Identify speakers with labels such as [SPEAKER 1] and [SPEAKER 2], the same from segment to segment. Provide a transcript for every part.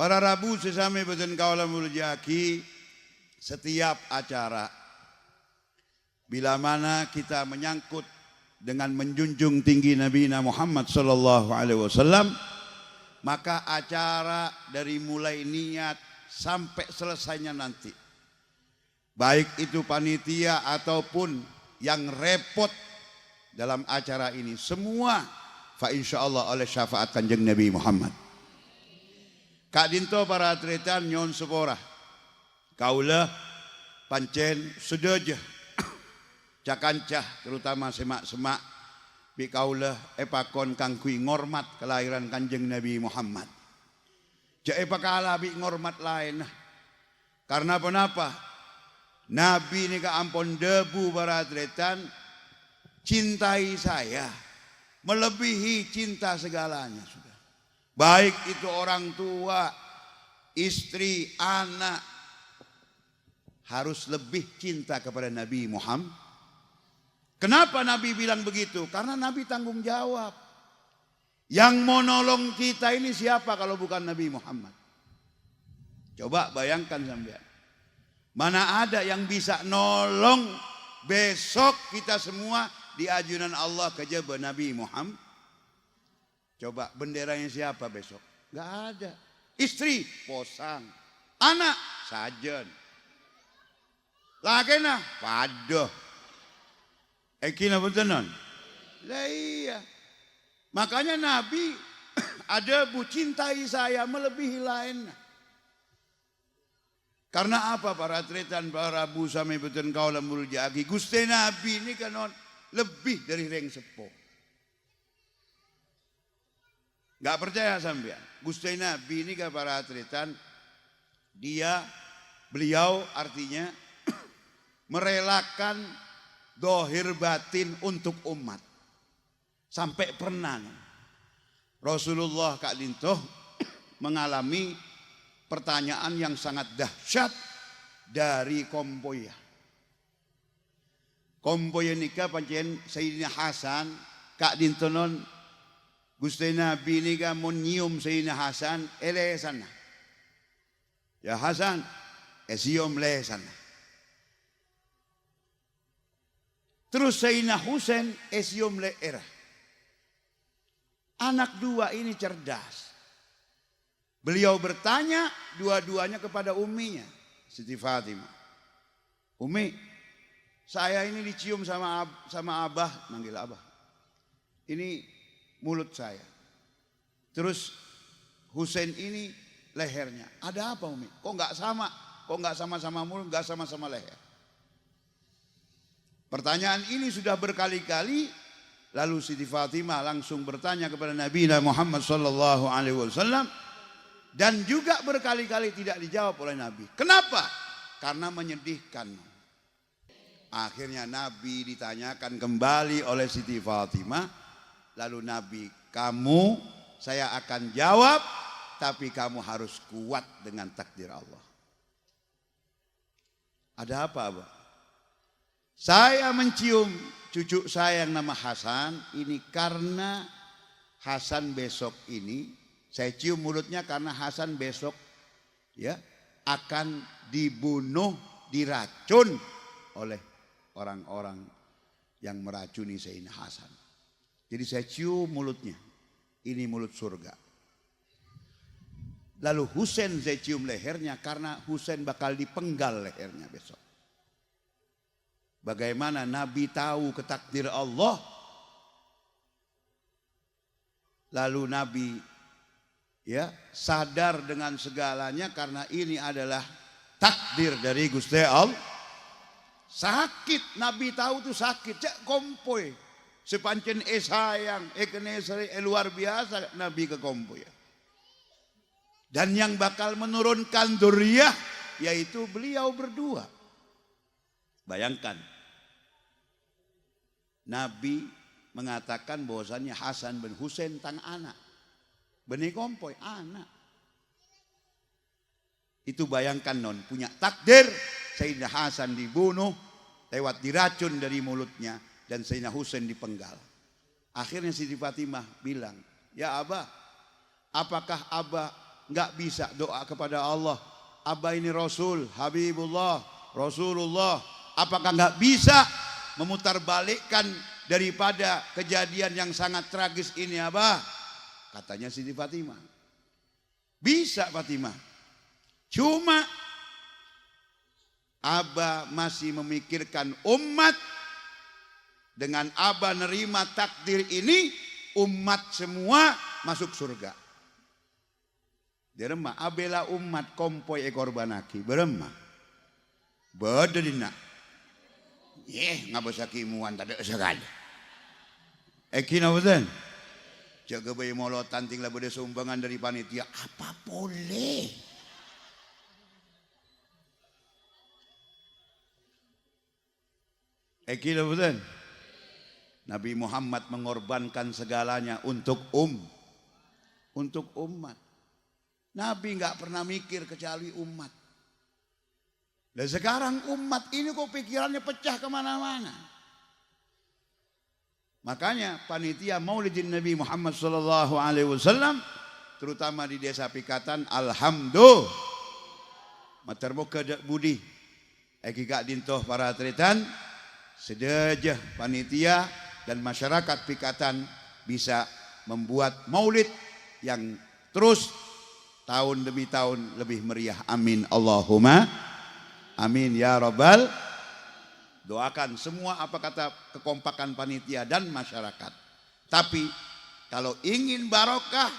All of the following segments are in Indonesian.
[SPEAKER 1] Para Rabu sesame beten kaula muljaki setiap acara bila mana kita menyangkut dengan menjunjung tinggi Nabi Muhammad sallallahu alaihi wasallam, maka acara dari mulai niat sampai selesainya nanti, baik itu panitia ataupun yang repot dalam acara ini, semua fa insyaallah oleh syafaat Kanjeng Nabi Muhammad. Kak dinto para atletan nyon sepora kaula pancen sedaja cakancah terutama semak-semak bi kaula epakon kangkui ngormat kelahiran Kanjeng Nabi Muhammad. Ja epakala bi ngormat lain. Karena kenapa? Nabi ini ka ampun debu para atletan cintai saya melebihi cinta segalanya sudah. Baik itu orang tua, istri, anak, harus lebih cinta kepada Nabi Muhammad. Kenapa Nabi bilang begitu? Karena Nabi tanggung jawab. Yang mau nolong kita ini siapa kalau bukan Nabi Muhammad? Coba bayangkan sampean. Mana ada yang bisa nolong besok kita semua di ajunan Allah kejaba Nabi Muhammad? Coba benderanya siapa besok? Gak ada. Istri posang, anak sajen, lagena padoh. Ekina betenan. Lah iya. Makanya Nabi ada bu cintai saya melebihi lain. Karena apa para atletan para bu sami beten kaula muljaki Gusti Nabi ini kan lebih dari reng sepo. Gak percaya sampean? Gusti Nabi ini ke para atletan, beliau artinya merelakan dohir batin untuk umat. Sampai pernah Rasulullah Kak Lintoh mengalami pertanyaan yang sangat dahsyat dari kompoya. Kompoya nikah pancen Sayyidina Hasan Kak Dintonon Gusti Nabi ini kan mau nyium Sayyidina Hasan sana. Ya Hasan sium sana. Terus Sayyidina Husain sium era. Anak dua ini cerdas. Beliau bertanya dua-duanya kepada umminya Siti Fatimah. Umi, saya ini dicium sama abah, manggil abah. Ini mulut saya. Terus Husain ini lehernya. Ada apa Umi? Kok nggak sama? Kok nggak sama-sama mulut, nggak sama-sama leher? Pertanyaan ini sudah berkali-kali. Lalu Siti Fatimah langsung bertanya kepada Nabi Muhammad sallallahu alaihi wasallam dan juga berkali-kali tidak dijawab oleh Nabi. Kenapa? Karena menyedihkan. Akhirnya Nabi ditanyakan kembali oleh Siti Fatimah. Lalu Nabi, kamu saya akan jawab, tapi kamu harus kuat dengan takdir Allah. Ada apa, Abah? Saya mencium cucu saya yang nama Hasan, ini karena Hasan besok ini, saya cium mulutnya karena Hasan besok ya akan dibunuh, diracun oleh orang-orang yang meracuni Sayyidina Hasan. Jadi saya cium mulutnya. Ini mulut surga. Lalu Husain saya cium lehernya karena Husain bakal dipenggal lehernya besok. Bagaimana Nabi tahu ketakdir Allah? Lalu Nabi ya sadar dengan segalanya karena ini adalah takdir dari Gusti Allah. Sakit, Nabi tahu tuh sakit. Cek kompoi. Sepancen sayang, kenesari luar biasa Nabi ke kompo ya. Dan yang bakal menurunkan dzurriyyah yaitu beliau berdua. Bayangkan. Nabi mengatakan bahwasannya Hasan bin Husain tang anak. Beni kompoy anak. Itu bayangkan punya takdir Sayyidina Hasan dibunuh lewat diracun dari mulutnya. Dan Sayyidina Husain dipenggal. Akhirnya Siti Fatimah bilang, ya Abah, apakah Abah nggak bisa doa kepada Allah. Abah ini Rasul, Habibullah, Rasulullah. Apakah nggak bisa memutarbalikkan daripada kejadian yang sangat tragis ini, Abah? Katanya Siti Fatimah. Bisa Fatimah. Cuma Abah masih memikirkan umat. Dengan Abah nerima takdir ini, umat semua masuk surga. Derema abela umat kompoi ekor banaki berema. Bededina. Ngapa sakimuan tadi sekali. Ekina betul. Jaga bayi molotan tinggal berde sumbangan dari panitia. Apa boleh? Ekina betul. Nabi Muhammad mengorbankan segalanya untuk umat. Nabi nggak pernah mikir kecuali umat. Dan sekarang umat ini kok pikirannya pecah kemana-mana. Makanya panitia Maulidin Nabi Muhammad SAW, terutama di desa Pikatan, alhamdulillah, materboka budi, eki kak dintoh para atletan, sedejah panitia dan masyarakat Pikatan bisa membuat maulid yang terus tahun demi tahun lebih meriah. Amin Allahumma amin ya rabbal. Doakan semua apa kata kekompakan panitia dan masyarakat. Tapi kalau ingin barokah,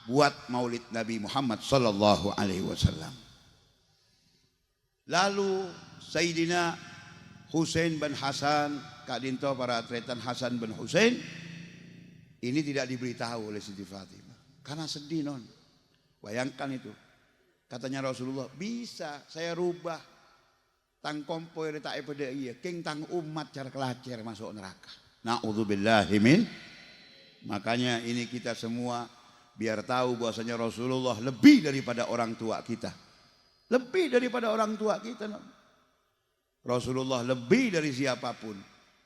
[SPEAKER 1] buat maulid Nabi Muhammad sallallahu alaihi wasallam. Lalu Sayyidina Husain bin Hasan, Kak Dinto para atletan Hasan bin Husain, ini tidak diberitahu oleh Siti Fatimah karena sedih non. Bayangkan itu. Katanya Rasulullah, bisa saya rubah tang kompoi retak pada iya, king tang umat cara kelacer masuk neraka. Na'udzubillahi min. Makanya ini kita semua biar tahu bahwasanya Rasulullah lebih daripada orang tua kita. Lebih daripada orang tua kita. Non. Rasulullah lebih dari siapapun.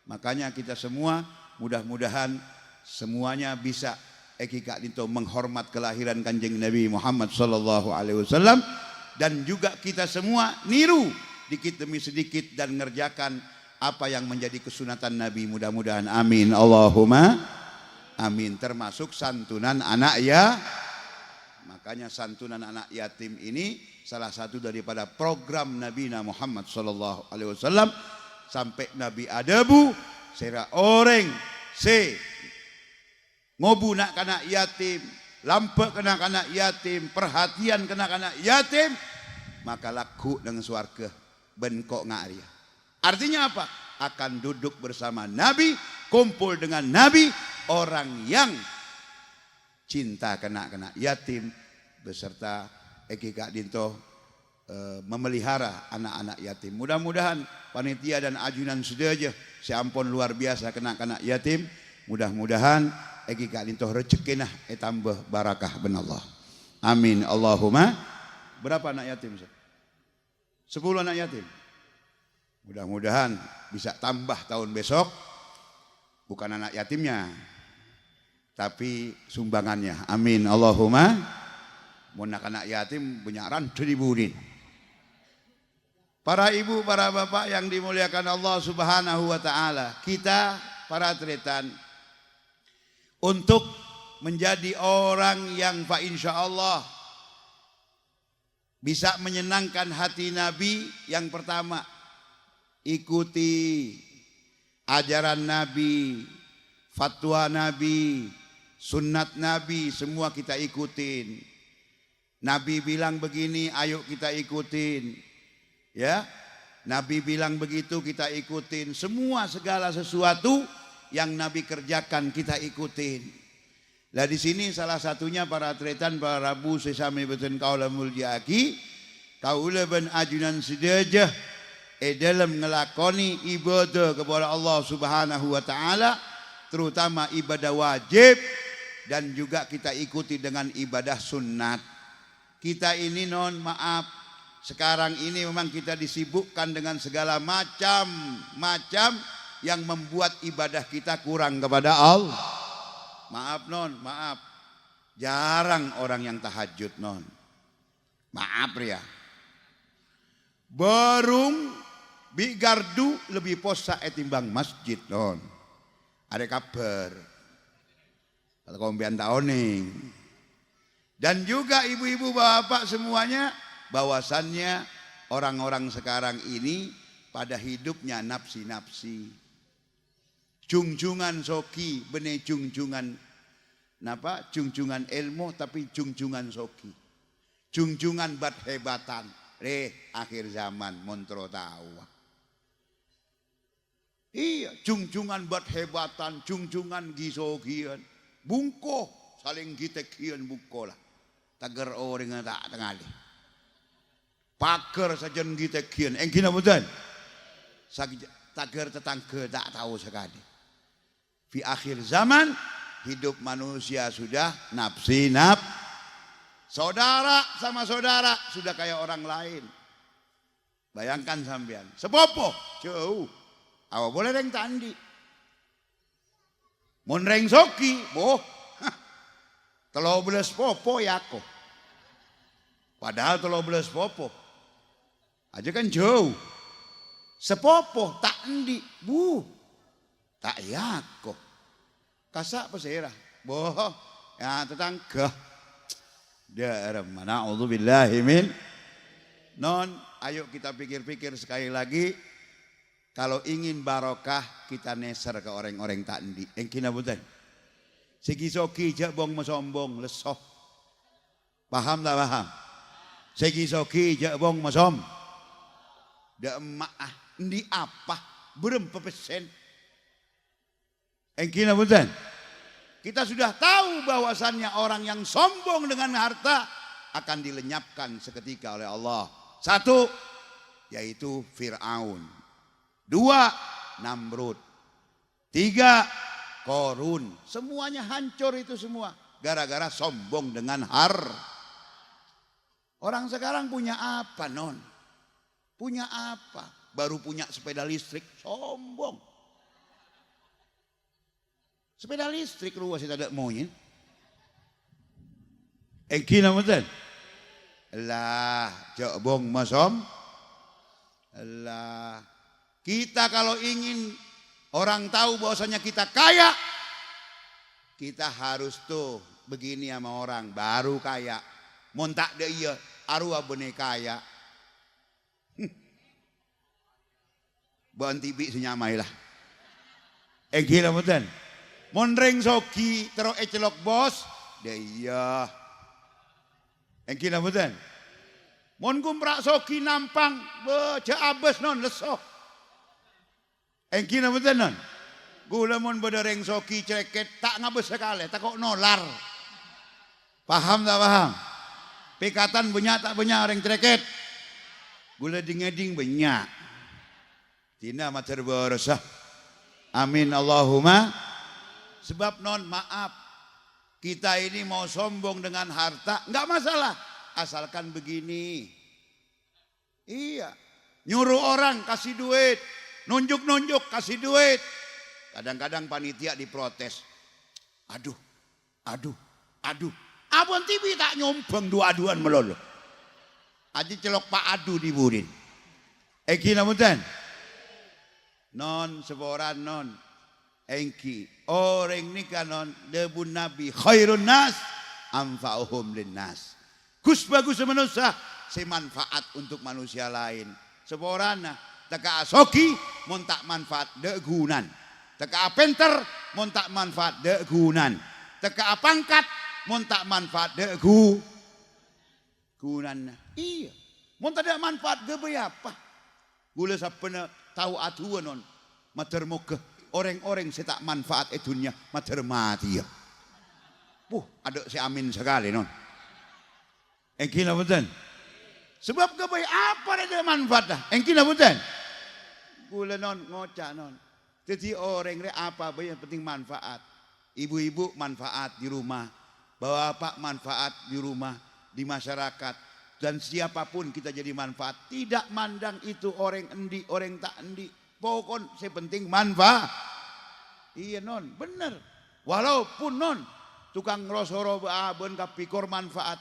[SPEAKER 1] Makanya kita semua mudah-mudahan semuanya bisa Kak Dinto menghormat kelahiran Kanjeng Nabi Muhammad sallallahu alaihi wasallam, dan juga kita semua niru dikit demi sedikit dan ngerjakan apa yang menjadi kesunatan Nabi. Mudah-mudahan amin Allahumma amin, termasuk santunan anak ya. Makanya santunan anak yatim ini salah satu daripada program Nabi Muhammad sallallahu alaihi wasallam. Sampai Nabi adabu sera orang se ngobu nak kanak yatim, lampak kena kanak yatim, perhatian kena kanak yatim, maka laku dengan suarga bengkok ngaria. Artinya apa? Akan duduk bersama Nabi, kumpul dengan Nabi, orang yang cinta kena yatim beserta Eki Kak Dinto memelihara anak-anak yatim. Mudah-mudahan panitia dan ajunan sedaya seampun luar biasa kena yatim. Mudah-mudahan Eki Kak Dinto rezekinah tambah barakah benallah. Amin Allahumma. Berapa anak yatim? 10 anak yatim. Mudah-mudahan bisa tambah tahun besok. Bukan anak yatimnya, tapi sumbangannya. Amin Allahumma. Munak anak yatim benyaran 1000 din. Para ibu, para bapak yang dimuliakan Allah Subhanahu wa taala, kita para atletan untuk menjadi orang yang fa insyaallah bisa menyenangkan hati Nabi, yang pertama ikuti ajaran Nabi, fatwa Nabi, sunnat Nabi, semua kita ikutin. Nabi bilang begini, ayo kita ikutin. Ya, Nabi bilang begitu, kita ikutin. Semua segala sesuatu yang Nabi kerjakan kita ikutin. Lah di sini salah satunya para atletan, para rabu sesame beten kaula mulyaki, kaula ben ajunan sedejah dalam ngelakoni ibadah kepada Allah Subhanahu wa taala, terutama ibadah wajib, dan juga kita ikuti dengan ibadah sunnat. Kita ini non maaf, sekarang ini memang kita disibukkan dengan segala macam yang membuat ibadah kita kurang kepada Allah. Maaf non, maaf. Jarang orang yang tahajud non. Maaf ya. Berung bi gardu lebih posa etimbang masjid non. Ada kabar. Kalau kompian taoning. Dan juga ibu-ibu bapak semuanya bahwasannya orang-orang sekarang ini pada hidupnya nafsi-nafsi. Junjungan soki, benih junjungan napa? Junjungan ilmu tapi junjungan soki. Junjungan bat hebatan. Akhir zaman montro tawa. Iya, junjungan bat hebatan, junjungan gisogian. Bungko saling gitekian bungko lah. Tagar orang tak tengali. Paker sajen gitekian. Engkina betul. Tagar tetangga tak tahu sekali. Di akhir zaman hidup manusia sudah nafsi. Saudara sama saudara sudah kayak orang lain. Bayangkan sampean, sepopo jauh. Awa boleh reng tandi. Mun reng soki, boh. Telo belas popo yako. Padahal telo belas popo. Aja kan jauh. Sepopo tak endi, bu. Tak yako. Kasak pesera. Boh, ya tetangga. Daerah mana? A'udzubillahi min. Non, ayo kita pikir-pikir sekali lagi. Kalau ingin barokah kita neser ke orang-orang tak endi. Engkina bukan. Segi soki jak bong mesombong lesoh. Paham tak paham? Segi soki jak bong mesom. Da emak endi apa? Berempa persen. Engkina bukan. Kita sudah tahu bahwasannya orang yang sombong dengan harta akan dilenyapkan seketika oleh Allah. Satu, yaitu Fir'aun. Dua, Namrud. Tiga, Korun. Semuanya hancur itu semua. Gara-gara sombong dengan Orang sekarang punya apa non? Punya apa? Baru punya sepeda listrik, sombong. Sepeda listrik ruas itu ada maunya. Engkina betul. Lah, jobong masom. Lah, kita kalau ingin orang tahu bahwasanya kita kaya, kita harus tuh begini sama orang baru kaya. Mun tak de iya arwah benih kaya. Banti bi senyamai lah. Engkina betul. Monreng soki terus ecelok bos, dia iya. Engkina betul. Mon kumprak soki nampang, baca abes non lesoh. Engkina betul non. Gula mon berdereng soki ceket tak ngabes sekali, tak kok nolar. Paham tak paham? Pikatan banyak tak banyak orang ceket. Gula dingeding banyak. Tina mater berosah. Amin Allahumma. Sebab non maaf, kita ini mau sombong dengan harta, enggak masalah. Asalkan begini. Iya, nyuruh orang kasih duit, nunjuk-nunjuk kasih duit. Kadang-kadang panitia diprotes. Aduh. Abon TV tak nyombang dua-duan melolo. Aji celok Pak Adu diburin. Eki namutan. Non seboran non. Engki orang ni kanon debun nabi khairun nas anfa'uhum linnas. Gus bagus manusia semanfaat untuk manusia lain. Seborana teka asoki mon tak manfaat degunan. Teka apenter mon tak manfaat degunan. Teka apangkat mon tak manfaat degunan. Iya. Mon tak ada manfaat gebe apa? Gula sapena tahu atuan non mater moga. Orang-orang saya tak manfaat dunia mater mati ya. Ada si amin sekali non. Engkina betul. Sebab kebaik apa ada manfaat dah. Engkina betul. Gula non ngocak non. Jadi orang re apa yang penting manfaat. Ibu-ibu manfaat di rumah. Bapak manfaat di rumah, di masyarakat. Dan siapapun kita jadi manfaat. Tidak mandang itu orang endi, orang tak endi. Pokoknya saya penting manfaat. Iya non, bener. Walaupun non tukang rosoro ben kapikor manfaat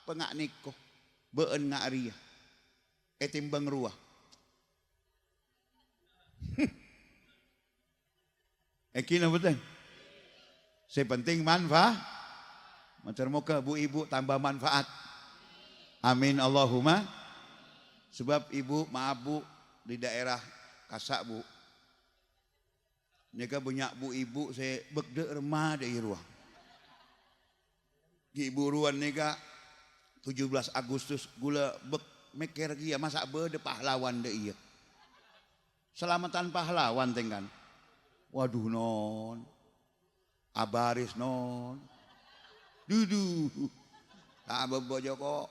[SPEAKER 1] pengak niko. beun ngariah timbang ruah. Kina betul. Saya penting manfaat. Matur muka bu ibu tambah manfaat. Amin Allahumma. Sebab ibu maaf bu di daerah Kasak bu. Nika banyak bu ibu saya begde remah dari ruang. Ibu ruan nika 17 Agustus gula bek mikir kia masa bede pahlawan deh iya. Selamatan pahlawan tengkan. Waduh non. Abaris non. Dudu. Tak bebojo kok.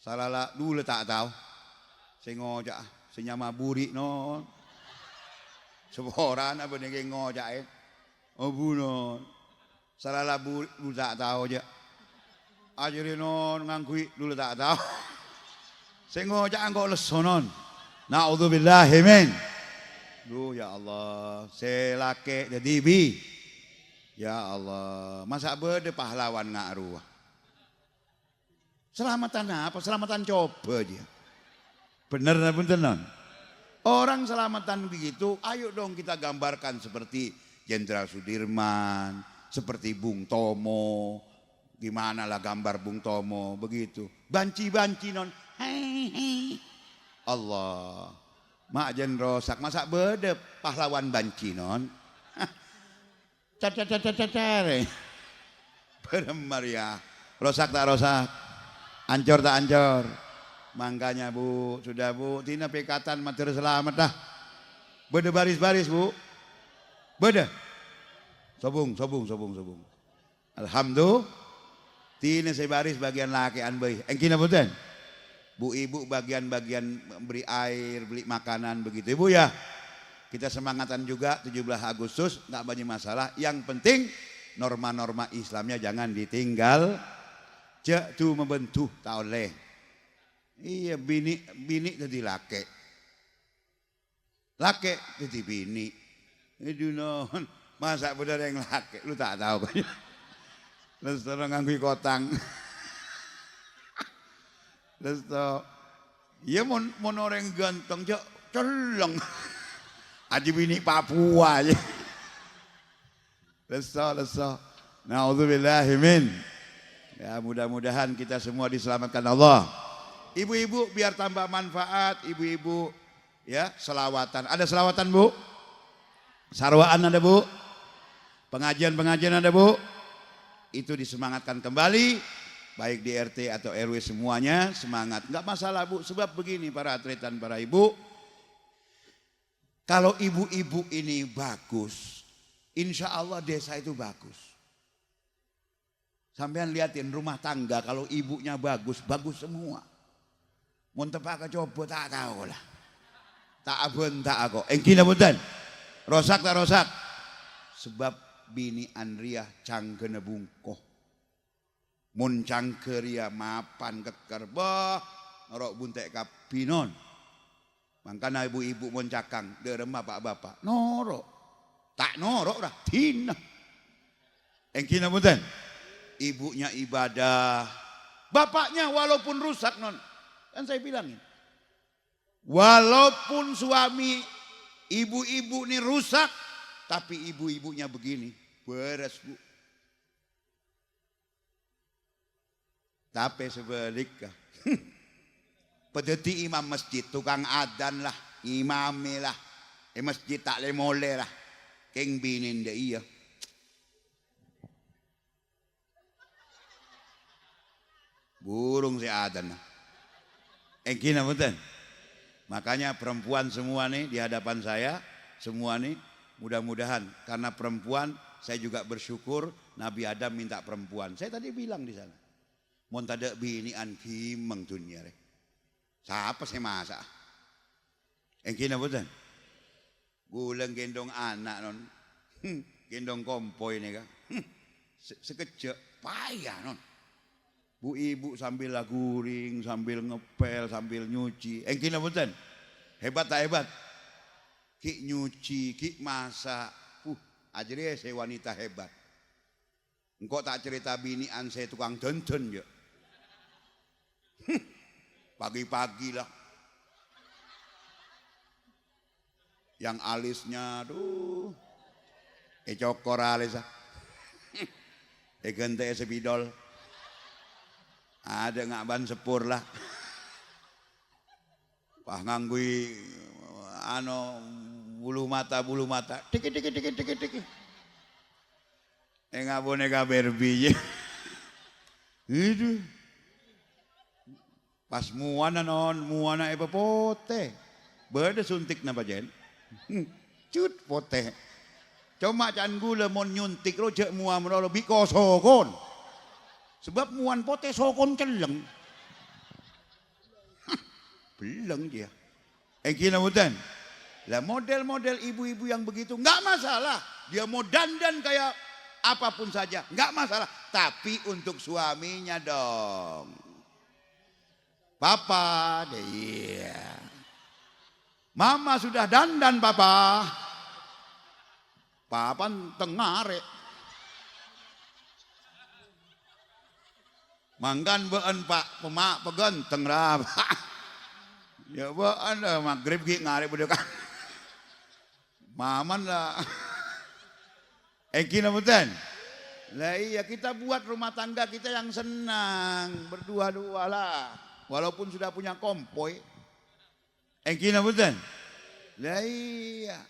[SPEAKER 1] Salala dulu tak tahu. Saya ngojak, senyama buri non. Seorang apa nih ngojak oh non. Salala buri dulu tak tahu aja. Ajarin non ngangkui dulu tak tahu. Saya ngojak angkau lesonon. Na'udzubillahi min. Duh ya Allah, saya laki jadi bi. Ya Allah, masa berde pahlawan ngaruh. Selamatan apa? Selamatan coba dia. Bener bener non. Orang selamatan begitu, ayo dong kita gambarkan seperti Jenderal Sudirman, seperti Bung Tomo. Gimana lah gambar Bung Tomo begitu. Banci-banci non. Hei, hei. Allah. Mak jen rosak, masa berde pahlawan banci non. Car. Beremar ya. Rosak tak rosak. Ancor tak ancor. Mangkanya bu, sudah bu, tina pekatan materi selamat dah. Bede baris-baris bu. Bede. Sobung. Alhamdulillah. Tina saya baris bagian laki anbay. Engkina punten. Bu ibu bagian-bagian beri air, beli makanan begitu ibu ya. Kita semangatan juga 17 Agustus, nggak banyak masalah. Yang penting norma-norma Islamnya jangan ditinggal. Cek tu membentuk tak oleh. Iya bini jadi laki. Laki jadi bini. Itu non masa bener yang laki, lu tak tahu kan? Terus orang nganggu kotang. Terus ya mon orang ganteng cek celeng. Aji bini Papua aja. Leso. Na'udzubillahi min. Ya mudah-mudahan kita semua diselamatkan Allah. Ibu-ibu biar tambah manfaat, ibu-ibu ya selawatan. Ada selawatan bu? Sarwaan ada bu? Pengajian ada bu? Itu disemangatkan kembali. Baik di RT atau RW semuanya semangat. Enggak masalah bu, sebab begini para atlet dan para ibu. Kalau ibu-ibu ini bagus, insya Allah desa itu bagus. Sampean lihatin rumah tangga kalau ibunya bagus, bagus semua. Mun tepak coba tak tahu lah. Tak bentak aku. Engkina punten. Rosak tak rosak. Sebab bini Andria cangkene bungkoh. Mun cangkeria mapan keker bah norok buntek kapinon. Mangkana ibu-ibu mun cakang derema bapak-bapak. Norok. Tak norok dah tina. Engkina punten. Ibunya ibadah. Bapaknya walaupun rusak non. Kan saya bilangin. Walaupun suami ibu-ibu ini rusak. Tapi ibu-ibunya begini. Beres bu. Tapi sebaliknya. Pedeti imam masjid. Tukang adan lah. Imami lah. Masjid tak lemole lah. Keng binin dia iya. Burung si adan lah. Engkina betul. Makanya perempuan semua nih di hadapan saya. Semua nih mudah-mudahan. Karena perempuan saya juga bersyukur. Nabi Adam minta perempuan. Saya tadi bilang di sana. Mon tada binian kimeng dunia re. Siapa saya masak? Engkina betul. Gulang gendong anak non. Gendong kompoi nih kan. Sekejap payah non. Bu ibu sambil guring, sambil ngepel, sambil nyuci. Engkina punten. Hebat tak hebat? Ki nyuci, ki masak. Ajri saya wanita hebat. Engkau tak cerita binian saya tukang denten ya. Pagi-pagi lah. Yang alisnya, aduh. Cokor alis. Gente sebidol. Ada nggak ban sepur lah. Pah nganggui bulu mata. Tiki. Enggak boneka Barbie. Itu. Pas muana apa pote. Beda suntik napa jen. Cut pote. Cuma can gula mon nyuntik rojak mua menolo biko sokon. Sebab muan pote sokon celeng. Beleng dia. Kira mutan. Lah model-model ibu-ibu yang begitu nggak masalah. Dia mau dandan kayak apapun saja, nggak masalah. Tapi untuk suaminya dong. Papa, iya. Mama sudah dandan papa. Papa tengare. Manggan beun pak, pemak peganteng lah. Ya beun maghrib ki ngare budekan. Maman lah. Kina betul. Lah iya kita buat rumah tangga kita yang senang, berdua-dua lah. Walaupun sudah punya kompoi. Kina betul. Lah iya.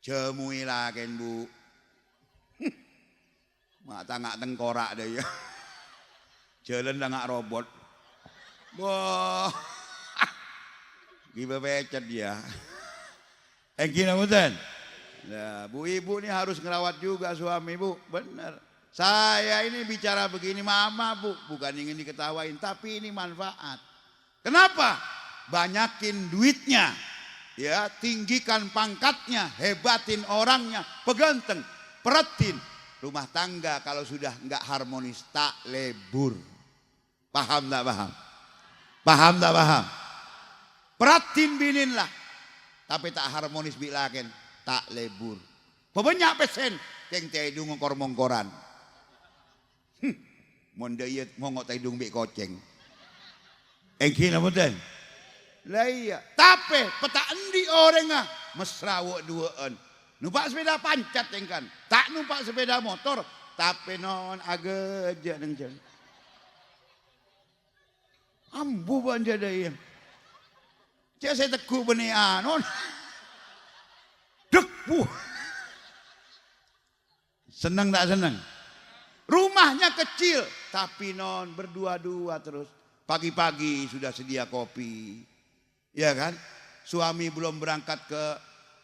[SPEAKER 1] Cemui lah ken bu. Mak tangak tengkorak deh ya. Jalan tangak robot. Wah. Giba becet dia. Kina betul. Nah, bu ibu ini harus ngerawat juga suami bu, benar. Saya ini bicara begini mama bu, bukan ingin diketawain, tapi ini manfaat. Kenapa? Banyakin duitnya, ya tinggikan pangkatnya, hebatin orangnya, peganteng, peretin. Rumah tangga kalau sudah nggak harmonis tak lebur. Paham tak paham? Paham tak paham? Peratin binin lah, tapi tak harmonis bilaken. Tak lebur. Pebanyak pesen keng taidung ngokor mongkoran. Mon dayet ngongok taidung bik koceng. Engkina betul. Lah iya, tapi peta endi orang mesra wak duaan. Numpak sepeda pancat engkan. Tak numpak sepeda motor, tapi non agak aja nang jalan. Ambu banja dayem. Cek saya teguh benih anon. Dek, senang tak senang? Rumahnya kecil, tapi non berdua-dua terus. Pagi-pagi sudah sedia kopi, ya kan? Suami belum berangkat ke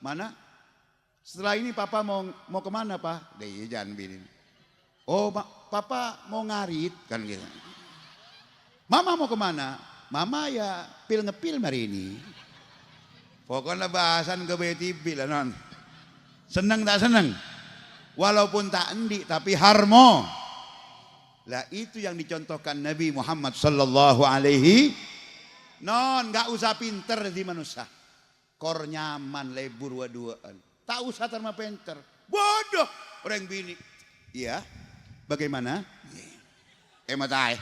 [SPEAKER 1] mana? Setelah ini papa mau kemana pak? Deh jangan binin. Oh papa mau ngarit kan gitu. Mama mau kemana? Mama ya pil ngepil hari ini. Pokoknya bahasan ke BTV lah non. Senang tak senang? Walaupun tak endi tapi harmo. Lah itu yang dicontohkan Nabi Muhammad sallallahu alaihi. Non nggak usah pinter di manusia. Kor nyaman lebur waduaan. Tak usah terma pinter. Bodoh orang bini. Iya. Bagaimana? Matai.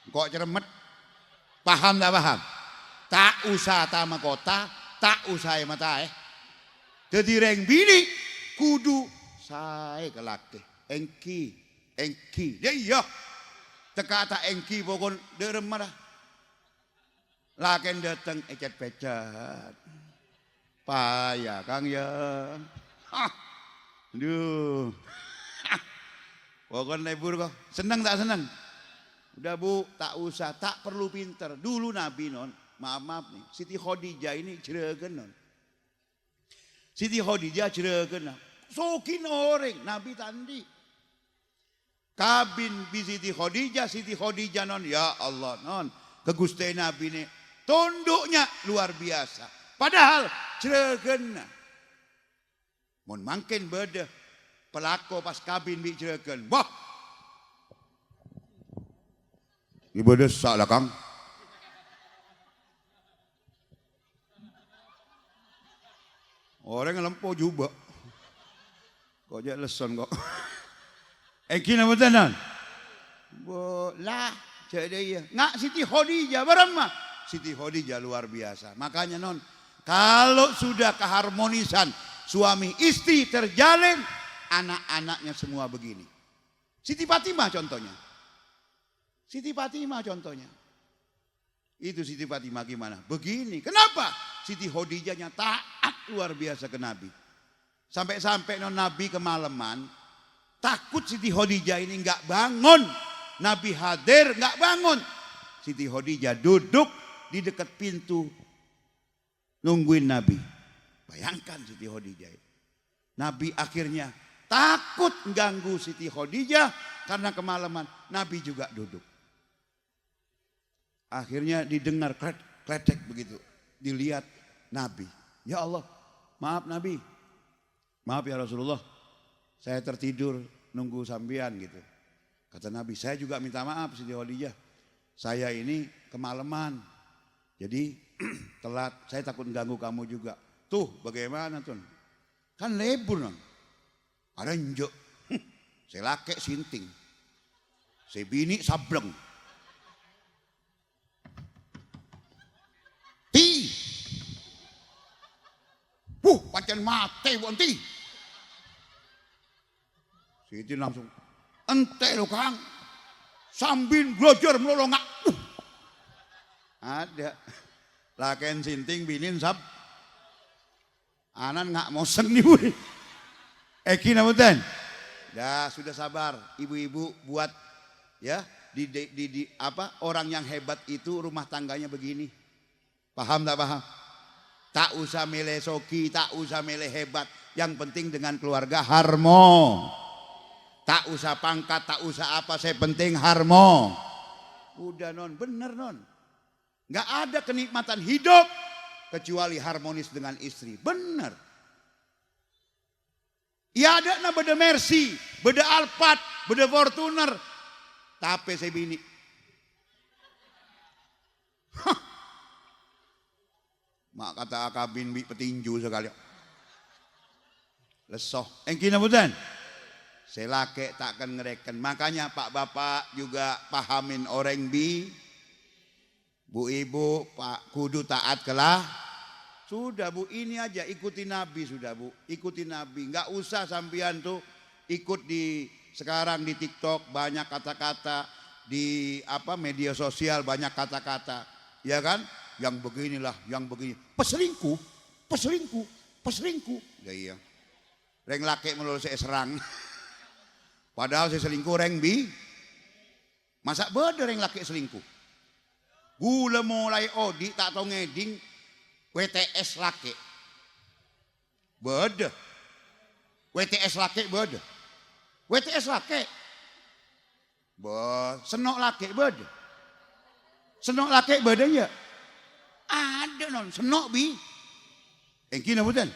[SPEAKER 1] Kok ceremet? Paham tak paham? Tak usah tama kota, tak usah mata Jadi reng bini kudu saya kelake. Engki. Ya iya. Tekata engki pokon derem marah. Laken dateng ecet pecat. Payah Kang ya. Aduh. Pokon lebur kok. Senang tak senang? Udah bu, tak usah, tak perlu pinter. Dulu Nabi non. Maaf nih, Siti Khadijah ini ceregen non. Siti Khadijah ceregen. Sokin orang Nabi tandi. Kabin bi Siti Khadijah non. Ya Allah non. Keguste Nabi ini tunduknya luar biasa. Padahal ceregen. Mon mangken beda. Pelako pas kabin bi ceregen. Wah. Ibadah salah Kang. Orang lempo juga. Kok aja leson kok. Kina betul non? Lah, Cek dia, nggak Siti Khadijah beremah. Siti Khadijah luar biasa. Makanya non, kalau sudah keharmonisan suami istri terjalin, anak-anaknya semua begini. Siti Fatimah contohnya. Siti Fatimah contohnya. Itu Siti Fatimah gimana? Begini. Kenapa? Siti Khadijahnya taat luar biasa ke Nabi. Sampai-sampai non Nabi kemalaman, takut Siti Khadijah ini nggak bangun. Nabi hadir nggak bangun. Siti Khadijah duduk di dekat pintu nungguin Nabi. Bayangkan Siti Khadijah. Nabi akhirnya takut ganggu Siti Khadijah karena kemalaman. Nabi juga duduk. Akhirnya didengar kletek begitu. Dilihat Nabi. Ya Allah, maaf Nabi. Maaf ya Rasulullah. Saya tertidur nunggu sampean gitu. Kata Nabi, saya juga minta maaf Siti Khadijah. Saya ini kemalaman. Jadi telat, saya takut ganggu kamu juga. Tuh bagaimana tuh? Kan lebur non. Ada njok. Saya laki sinting. Saya bini sableng. Ti. Pancen mate bonti. Siti langsung ente lo Kang. Sambin blojer melolong ngak. Ada. Laken sinting binin sab. Anan nggak mau seng nih bu. Eki namutan. Ya sudah sabar. Ibu-ibu buat ya di apa orang yang hebat itu rumah tangganya begini. Paham tak paham? Tak usah milih soki, tak usah milih hebat. Yang penting dengan keluarga harmo. Tak usah pangkat, tak usah apa, saya penting harmo. Udah non, bener non. Gak ada kenikmatan hidup kecuali harmonis dengan istri. Bener. Ya ada na beda Mercy, beda Alphard, beda Fortuner. Tapi saya bini. Mak kata akabin bi petinju sekali. Lesoh. Engkina bukan? Saya laki takkan ngereken. Makanya Pak Bapak juga pahamin orang bi. Bu Ibu, Pak kudu taat kelah. Sudah Bu, ini aja ikuti Nabi sudah Bu. Ikuti Nabi. Enggak usah sampean tuh ikut di sekarang di TikTok banyak kata-kata, di apa media sosial banyak kata-kata. Ya kan? Yang beginilah, yang begini. Peselingkuh, peselingkuh, peselingkuh. Ya iya. Reng laki melulu saya serang. Padahal saya selingkuh reng bi. Masa beda reng laki selingkuh. Gula mulai odi tak tahu ngeding WTS laki. Beda. WTS laki beda. WTS laki. Senok laki beda. Senok laki beda ya. Ada non senok bi. Engkina bukan.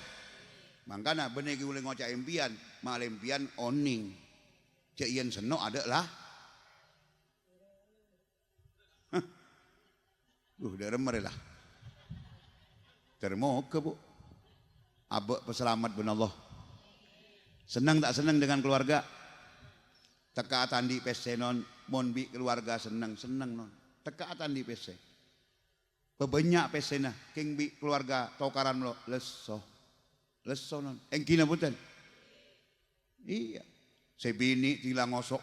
[SPEAKER 1] Makanya bener gue ngocak impian, mal impian oning. Cek ian senok ada lah. Udah remer lah. Termoke bu. Abek peselamat ben Allah. Senang tak senang dengan keluarga? Teka tandi PC non, mon bi keluarga senang non. Teka tandi PC. Bebanyak PC nah, king bi keluarga tokaran lo leso. Leso non. Engkina bukan? Iya. Saya bini tila ngosok.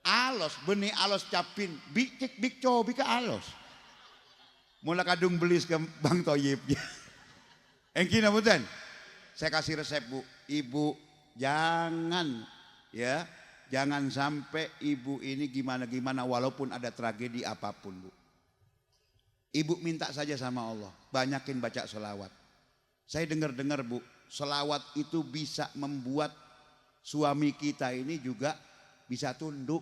[SPEAKER 1] Alos, benih alos capin. Bik cobi ke alos. Mula kadung belis ke Bang Toyib. Engkina bukan? Saya kasih resep bu. Ibu jangan ya. Jangan sampai ibu ini gimana-gimana walaupun ada tragedi apapun bu. Ibu minta saja sama Allah. Banyakin baca selawat. Saya dengar-dengar bu. Selawat itu bisa membuat suami kita ini juga bisa tunduk.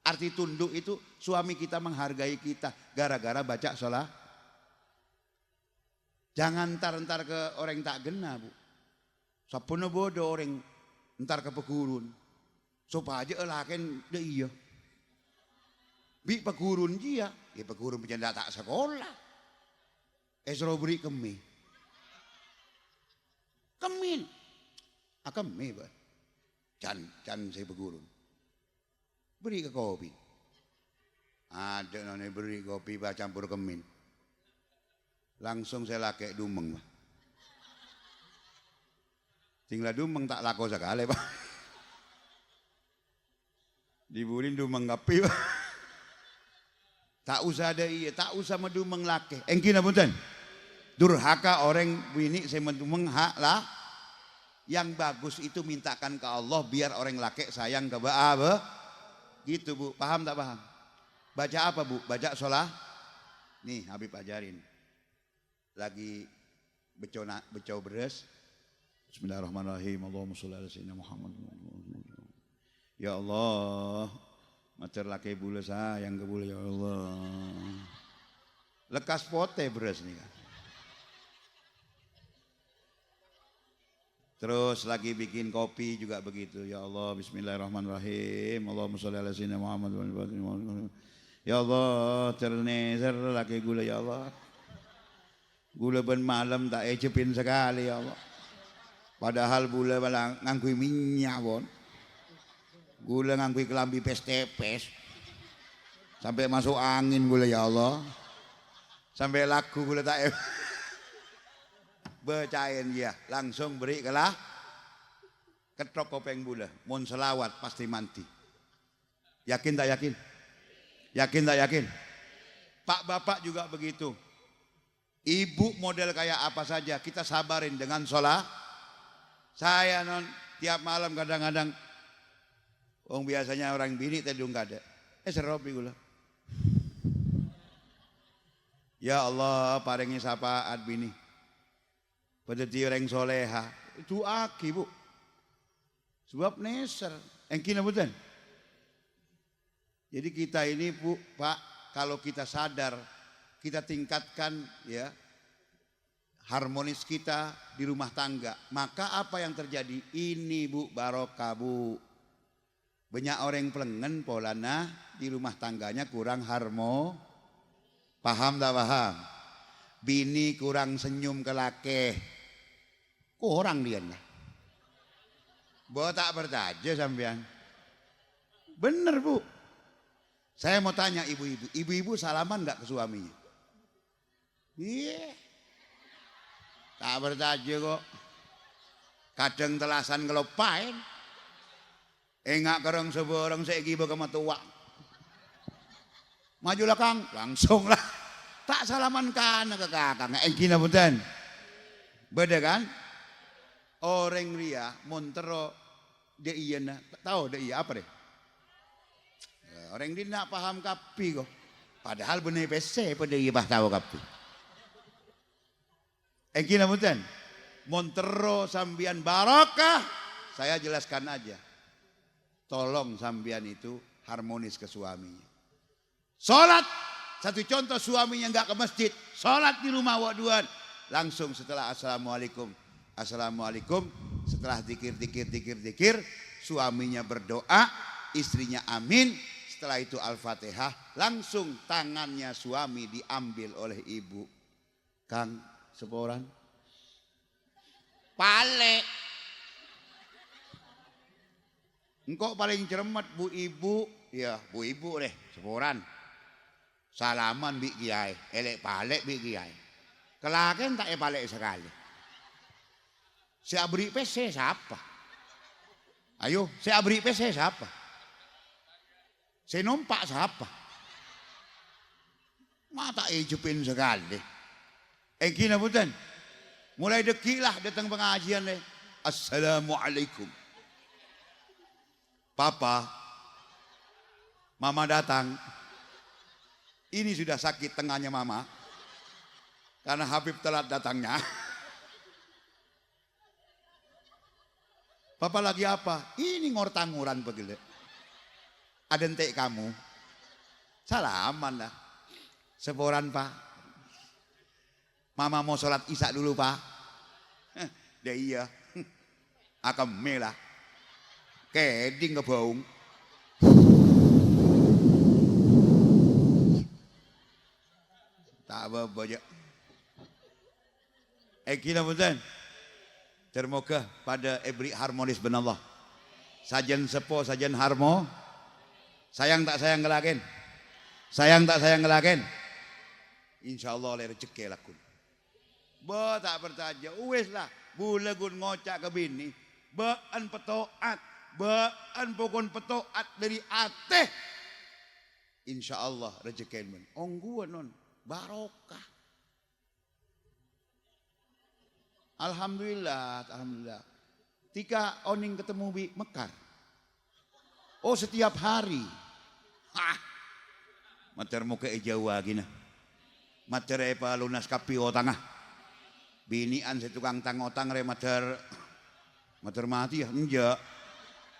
[SPEAKER 1] Arti tunduk itu suami kita menghargai kita gara-gara baca sholat. Jangan ntar ke orang tak gena bu. Sapono bodoh orang ntar ke pegurun. Supaya elaken de iya. Bi pegurun dia, ya pegurun penjanda tak sekolah. Esro beri kemi. Kemin. Kemi ba. Can saya pegurun. beri ke kopi. Ada nona beri kopi pak campur kemin. Langsung saya laki dumeng pak. Tinggal dumeng tak lako sekali pak. Dibulin dumeng kopi pak. Tak usah ada iya, tak usah medumeng laki. Engkina punten. Durhaka orang bini saya medumeng hak lah. Yang bagus itu mintakan ke Allah biar orang laki sayang ke Ba'a. Gitu bu, paham tak paham? Baca apa bu? Baca sholat. Nih Habib ajarin. Lagi becau beres. Bismillahirrahmanirrahim. Allahumma sholli ala sayyidina Muhammad. Ya Allah, mater laki bule sayang ke bule ya Allah. Lekas pote beres nih kan. Terus lagi bikin kopi juga begitu. Ya Allah, bismillahirrahmanirrahim. Allahumma sholli ala sayyidina Muhammad. Ya Allah, terneser laki gula ya Allah. Gula ben malam tak ecepin sekali ya Allah. Padahal gula malah ngangkui minyak bon. Gula ngangkui kelambi pes-tepes. Sampai masuk angin gula ya Allah. Sampai laku gula tak becain ya, langsung beri kelah ketrok kopeng gula. Mun selawat pasti mati. Yakin tak yakin? Yakin tak yakin? Pak bapak juga begitu. Ibu model kayak apa saja kita sabarin dengan sholat. Saya non tiap malam kadang-kadang biasanya orang bini tadi nggak ada. Seropi gula. Ya Allah paringi sapaat bini. Pada orang soleha itu aki bu. Sebab neser. Engkina bukan. Jadi kita ini bu, pak, kalau kita sadar, kita tingkatkan ya harmonis kita di rumah tangga. Maka apa yang terjadi? Ini bu barokah bu. Banyak orang pelengen polana di rumah tangganya kurang harmo. Paham tak paham? Bini kurang senyum ke laki. Kurang dia lah. Bawa tak bertaja sampean. Bener bu. Saya mau tanya ibu-ibu. Ibu-ibu salaman gak ke suaminya? Iya. Tak bertaja kok. Kadang telasan ngelopain. Enggak kereng seborang segi bagaimana tua. Majulah kang. Langsung lah. Tak salaman kan ke kakak. Engkina punten. Beda kan? Orang ria montero dia iya na. Tahu dia iya apa deh? Orang dia nak paham kapi kok. Padahal benih PC pada iya bah tahu kapi. Engkina punten. Montero sambian barokah. Saya jelaskan aja. Tolong sambian itu harmonis ke suaminya. Sholat. Satu contoh suaminya enggak ke masjid. Sholat di rumah waduan. Langsung setelah assalamualaikum. Assalamualaikum. Setelah dikir. Suaminya berdoa. Istrinya amin. Setelah itu Al-Fatihah. Langsung tangannya suami diambil oleh ibu. Kang seporan. Pale. Engkau paling cermat bu ibu. Ya bu ibu deh seporan. Salaman bi kiai. Elek palek bi kiai. Kelaken tak palek sekali. Saya beri PC siapa? Ayo, saya beri PC siapa? Saya numpak siapa? Mata ijupin sekali. Engkina putan. Mulai dekilah datang pengajian deh. Assalamualaikum. Papa, mama datang. Ini sudah sakit tengahnya mama. Karena Habib telat datangnya. Papa lagi apa? Ini ngortanguran begini. Ada entek kamu. Salaman lah. Seporan pak. Mama mau sholat isya dulu pak. Dia iya. Akan melah. Keding kebaung. Tak apa-apa. Kira punten. Termoga pada ebri harmonis ben Allah. Sajen sepo, sajen harmo. Sayang tak sayang ngelaken? Sayang tak sayang ngelaken? Insyaallah oleh rezeki lakun. Ba tak bertaja, wis lah, bulegun ngocak ke bini, baan petoat, baan pokon petoat dari ateh. Insyaallah rezeki men. Ongguan non, barokah. Alhamdulillah, alhamdulillah. Tika oning ketemu bi mekar. Oh setiap hari. Hah. Mater muka Jawa gina. Mater apa lunas kapi tangah. Binian si tukang tang-otang re mater mati ya enggak.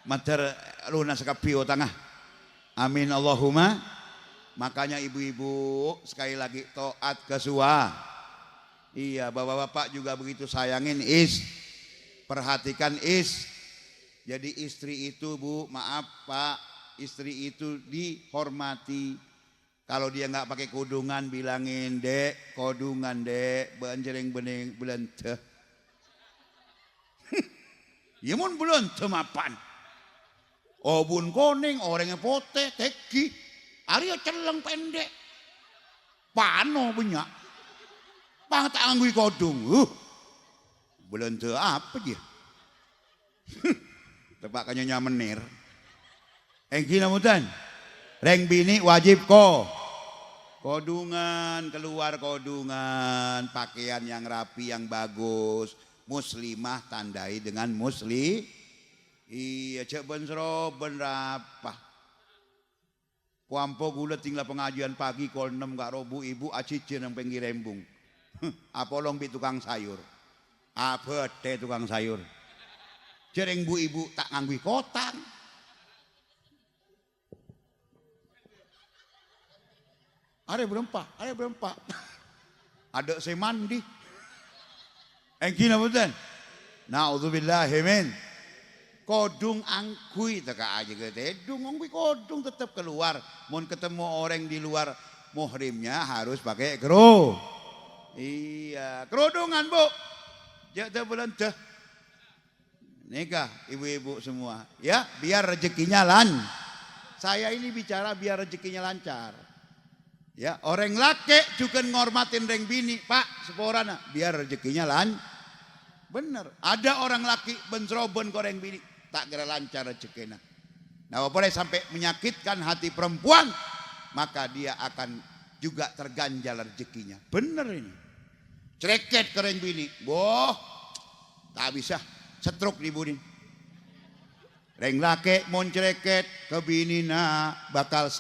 [SPEAKER 1] Mater lunas kapi tangah. Amin Allahumma. Makanya ibu-ibu sekali lagi taat ke suami. Iya, bapak-bapak juga begitu sayangin perhatikan Jadi istri itu Bu, maaf Pak, istri itu dihormati. Kalau dia nggak pakai kudungan bilangin dek, kodungan dek, banjereng bening belente. Ya mun belente mapan. Obun koning, orangnya pote, teki, Arya celeng pendek, pano banyak, pang tak anggui kodung, belente apa dia? Tebakannya nyamenir. Gina mutan. Reng bini wajib kodungan, keluar kodungan, pakaian yang rapi yang bagus, muslimah tandai dengan muslim. Iya cek ben rapah. Kuampo gula tinggal pengajian pagi kol 6 gak robu ibu acicin yang pinggir rembung. Apolong bi tukang sayur. Apa teh tukang sayur. Jereng bu ibu tak nganggu kotang. Ada berempat. Ada saya mandi. Engkina betul. Naudzubillahi min. Kodung angkui teka aja gitu. Dung angkui kodung tetap keluar. Mau ketemu orang di luar muhrimnya harus pakai Iya, kerudungan Bu. Jatuh bulan teh. Nikah ibu-ibu semua. Ya, biar rezekinya Saya ini bicara biar rezekinya lancar. Ya, orang laki juga ngormatin reng bini, Pak, seporana biar rezekinya Bener. Ada orang laki benceroben koreng bini, tak kira lancar rezekinya. Nah, boleh sampai menyakitkan hati perempuan, maka dia akan juga terganjal rezekinya. Bener ini. Cereket koreng bini, boh, tak bisa setruk dibunin. Reng laki mau cereket ke bini bakal